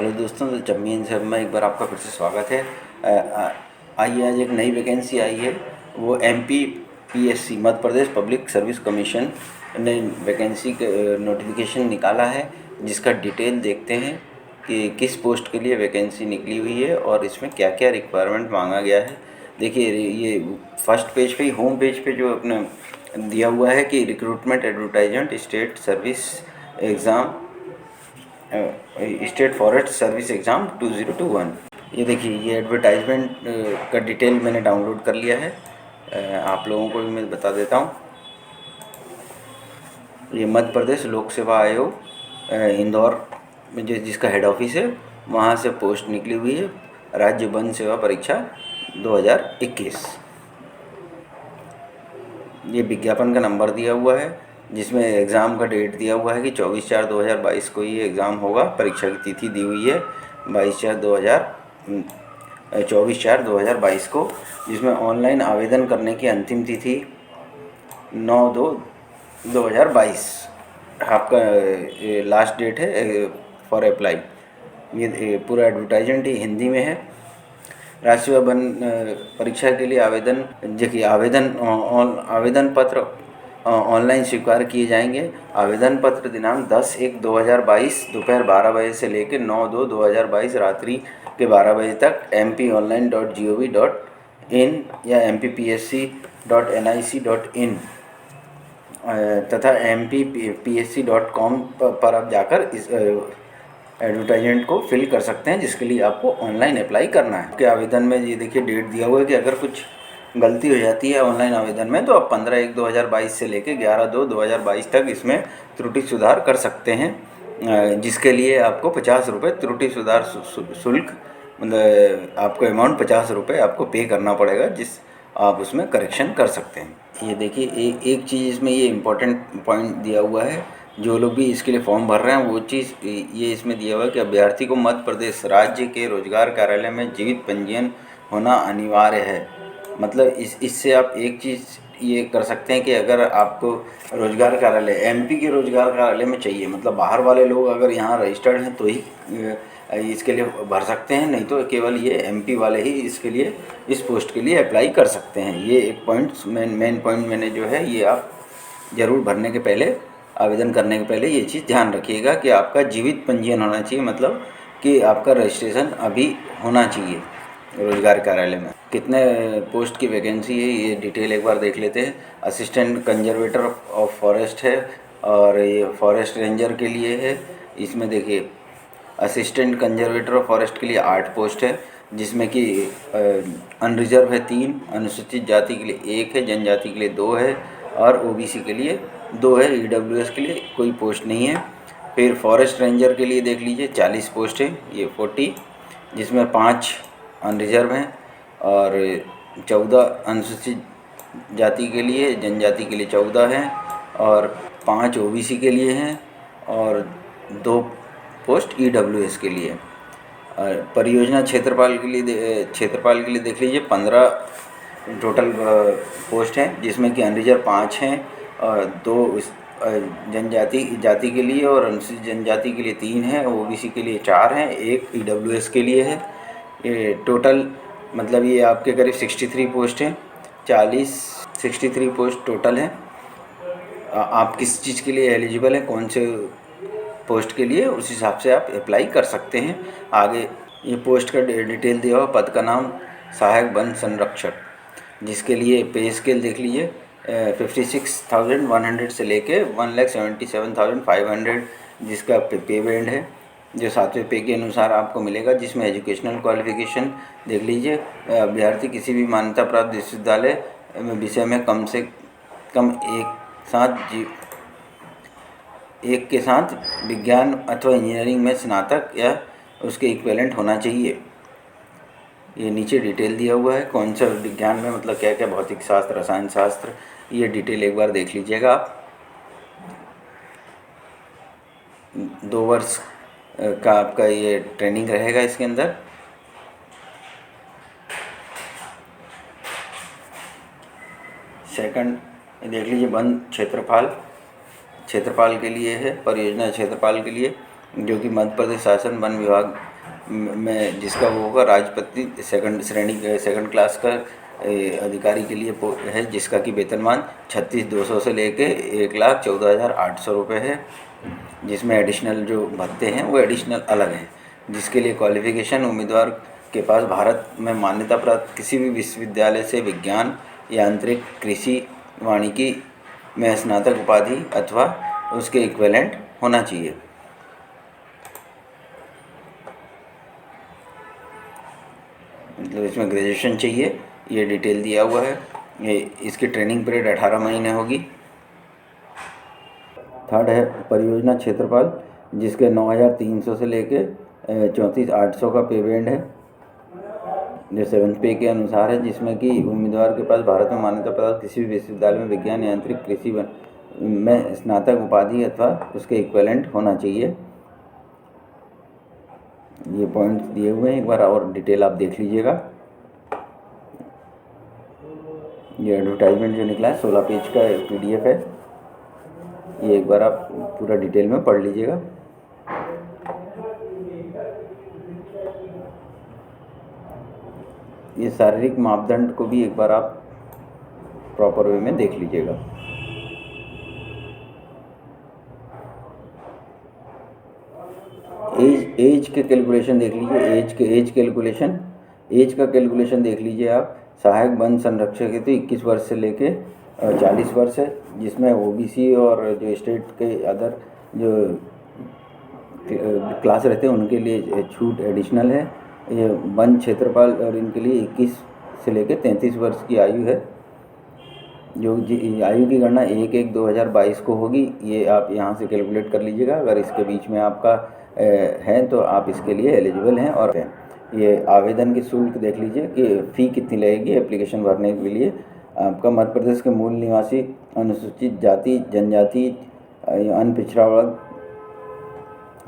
Hello दोस्तों, तो चम्मियन sir में एक बार आपका फिर से स्वागत है। आइए, आज एक नई वैकेंसी आई है। वो MPPSC Madhya Pradesh public service commission ने वैकेंसी नोटिफिकेशन निकाला है, जिसका डिटेल देखते हैं कि किस पोस्ट के लिए वैकेंसी निकली हुई है और इसमें क्या क्या रिक्वायरमेंट मांगा गया है। देखिए, ये फर्स्ट पेज पे, होम पेज पे जो अपने दिया हुआ है कि recruitment advertisement state service exam, state forest service exam 2021। ये देखिए, ये एडवर्टाइजमेंट का डिटेल मैंने डाउनलोड कर लिया है। आप लोगों को भी मैं बता देता हूँ। ये मध्य प्रदेश लोक सेवा आयोग इंदौर में जिसका हेड ऑफिस है, वहाँ से पोस्ट निकली हुई है। राज्य वन सेवा परीक्षा 2021। ये विज्ञापन का नंबर दिया हुआ है, जिसमें एग्ज़ाम का डेट दिया हुआ है कि 24/4/2022 को ये एग्ज़ाम होगा। परीक्षा की तिथि दी हुई है 24/4/2022 को, जिसमें ऑनलाइन आवेदन करने की अंतिम तिथि 9/2/2022 आपका लास्ट डेट है फॉर अप्लाई। ये पूरा एडवर्टाइजमेंट ही हिंदी में है। राष्ट्रीय वन परीक्षा के लिए आवेदन, देखिए, आवेदन पत्र ऑनलाइन स्वीकार किए जाएंगे। आवेदन पत्र दिनांक 10/1/2022 दोपहर 12 बजे से लेकर 9/2/2022 रात्रि के 12 बजे तक mponline.gov.in या mppsc.nic.in तथा mppsc.com पर आप जाकर इस एडवर्टाइजमेंट को फिल कर सकते हैं, जिसके लिए आपको ऑनलाइन अप्लाई करना है। आपके आवेदन में ये देखिए डेट दिया हुआ है कि अगर कुछ गलती हो जाती है ऑनलाइन आवेदन में, तो आप 15/1/2022 से लेकर 11/2/2022 तक इसमें त्रुटि सुधार कर सकते हैं, जिसके लिए आपको 50 रुपये त्रुटि सुधार शुल्क, मतलब आपको अमाउंट 50 रुपये आपको पे करना पड़ेगा, जिस आप उसमें करेक्शन कर सकते हैं। ये देखिए, एक चीज़ इसमें ये इम्पोर्टेंट पॉइंट दिया हुआ है। जो लोग भी इसके लिए फॉर्म भर रहे हैं, वो चीज़ ये इसमें दिया हुआ है कि अभ्यर्थी को मध्य प्रदेश राज्य के रोजगार कार्यालय में जीवित पंजीयन होना अनिवार्य है। मतलब इससे आप एक चीज़ ये कर सकते हैं कि अगर आपको रोजगार कार्यालय MP के रोजगार कार्यालय में चाहिए, मतलब बाहर वाले लोग अगर यहाँ रजिस्टर्ड हैं तो ही इसके लिए भर सकते हैं, नहीं तो केवल ये MP वाले ही इसके लिए, इस पोस्ट के लिए अप्लाई कर सकते हैं। ये एक पॉइंट, मेन पॉइंट मैंने जो है, ये आप ज़रूर भरने के पहले, आवेदन करने के पहले ये चीज़ ध्यान रखिएगा कि आपका जीवित पंजीयन होना चाहिए, मतलब कि आपका रजिस्ट्रेशन अभी होना चाहिए रोजगार कार्यालय में। कितने पोस्ट की वैकेंसी है ये डिटेल एक बार देख लेते हैं। असिस्टेंट कंजर्वेटर ऑफ फॉरेस्ट है, और ये फॉरेस्ट रेंजर के लिए है। इसमें देखिए, असिस्टेंट कंजर्वेटर ऑफ फॉरेस्ट के लिए 8 पोस्ट है, जिसमें कि अनरिजर्व है 3, अनुसूचित जाति के लिए 1 है, जनजाति के लिए 2 है, और OBC के लिए 2 है। EWS के लिए कोई पोस्ट नहीं है। फिर फॉरेस्ट रेंजर के लिए देख लीजिए 40 पोस्ट है, ये 40, जिसमें 5 अनरिजर्व हैं और 14 अनुसूचित जाति के लिए, जनजाति के लिए 14 हैं, और 5 OBC के लिए हैं, और 2 पोस्ट EWS के लिए। परियोजना क्षेत्रपाल के लिए देख लीजिए 15 टोटल पोस्ट हैं, जिसमें कि अनरिजर्व 5 हैं, और 2 जाति के लिए, और अनुसूचित जनजाति के लिए 3 हैं, OBC के लिए 4 हैं, 1 EWS के लिए है। ये टोटल, मतलब ये आपके करीब 63 पोस्ट हैं, 63 पोस्ट टोटल हैं। आप किस चीज़ के लिए एलिजिबल हैं, कौन से पोस्ट के लिए, उस हिसाब से आप अप्लाई कर सकते हैं। आगे ये पोस्ट का डिटेल दिया हुआ। पद का नाम सहायक वन संरक्षक, जिसके लिए पे स्केल देख लीजिए 56,100 से लेके 1,77,500, जिसका पे बैंड है, जो 7वें पे के अनुसार आपको मिलेगा, जिसमें एजुकेशनल क्वालिफिकेशन देख लीजिए। अभ्यर्थी किसी भी मान्यता प्राप्त विश्वविद्यालय विषय में कम से कम एक के साथ विज्ञान अथवा इंजीनियरिंग में स्नातक या उसके इक्विवेलेंट होना चाहिए। ये नीचे डिटेल दिया हुआ है कौन सा विज्ञान में, मतलब क्या क्या, भौतिक शास्त्र, रसायन शास्त्र, ये डिटेल एक बार देख लीजिएगा आप। 2 वर्ष का आपका ये ट्रेनिंग रहेगा इसके अंदर। सेकंड देख लीजिए, वन क्षेत्रपाल के लिए है, परियोजना क्षेत्रपाल के लिए, जो कि मध्य प्रदेश शासन वन विभाग में जिसका वो होगा राजपत्नी सेकंड श्रेणी सेकंड क्लास का अधिकारी के लिए है, जिसका कि वेतनमान 36,200 से लेके 1,14,800 रुपये है, जिसमें एडिशनल जो भत्ते हैं वो एडिशनल अलग हैं, जिसके लिए क्वालिफ़िकेशन उम्मीदवार के पास भारत में मान्यता प्राप्त किसी भी विश्वविद्यालय से विज्ञान, यांत्रिक, कृषि, वानिकी में स्नातक उपाधि अथवा उसके इक्विवेलेंट होना चाहिए। मतलब इसमें ग्रेजुएशन चाहिए, ये डिटेल दिया हुआ है। ये इसकी ट्रेनिंग पीरियड 18 महीने होगी। थर्ड है परियोजना क्षेत्रफल, जिसके 9,300 से लेके 34,800 का पे बैंड है, जो 7th पे के अनुसार है, जिसमें कि उम्मीदवार के पास भारत में मान्यता प्राप्त किसी भी विश्वविद्यालय में विज्ञान, यांत्रिक, कृषि में स्नातक उपाधि अथवा उसके इक्विवेलेंट होना चाहिए। ये पॉइंट्स दिए हुए हैं, एक बार और डिटेल आप देख लीजिएगा। ये एडवर्टाइजमेंट जो निकला है 16 पेज का PDF है, ये एक बार आप पूरा डिटेल में पढ़ लीजिएगा। ये शारीरिक मापदंड को भी एक बार आप प्रॉपर वे में देख लीजिएगा। एज के कैलकुलेशन देख लीजिए। एज का कैलकुलेशन देख लीजिए आप। सहायक वन संरक्षक है तो 21 वर्ष से लेके 40 वर्ष है, जिसमें OBC और जो स्टेट के अदर जो क्लास रहते हैं उनके लिए छूट एडिशनल है। ये वन क्षेत्रपाल और इनके लिए 21 से लेके 33 वर्ष की आयु है। जो आयु की गणना 1/1/2022 को होगी, ये आप यहाँ से कैलकुलेट कर लीजिएगा। अगर इसके बीच में आपका है तो आप इसके लिए एलिजिबल हैं। और ये आवेदन की शुल्क देख लीजिए कि फ़ी कितनी लगेगी एप्लीकेशन भरने के लिए। आपका मध्य प्रदेश के मूल निवासी, अनुसूचित जाति, जनजाति, अन्य पिछड़ा वर्ग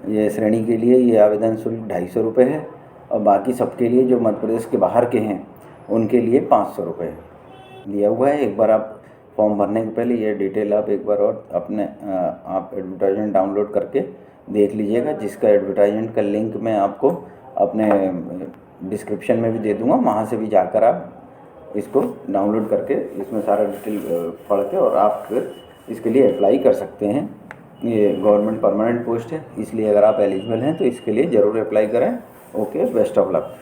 ये श्रेणी के लिए ये आवेदन शुल्क 250 रुपये है, और बाकी सबके लिए जो मध्य प्रदेश के बाहर के हैं उनके लिए 500 रुपये दिया हुआ है। एक बार आप फॉर्म भरने के पहले ये डिटेल आप एक बार और अपने आप एडवर्टाइजमेंट डाउनलोड करके देख लीजिएगा, जिसका एडवर्टाइजमेंट का लिंक मैं आपको अपने डिस्क्रिप्शन में भी दे दूँगा। वहाँ से भी जाकर आप इसको डाउनलोड करके इसमें सारा डिटेल पढ़ के और आप इसके लिए अप्लाई कर सकते हैं। ये गवर्नमेंट परमानेंट पोस्ट है, इसलिए अगर आप एलिजिबल हैं तो इसके लिए ज़रूर अप्लाई करें। Okay, best of luck.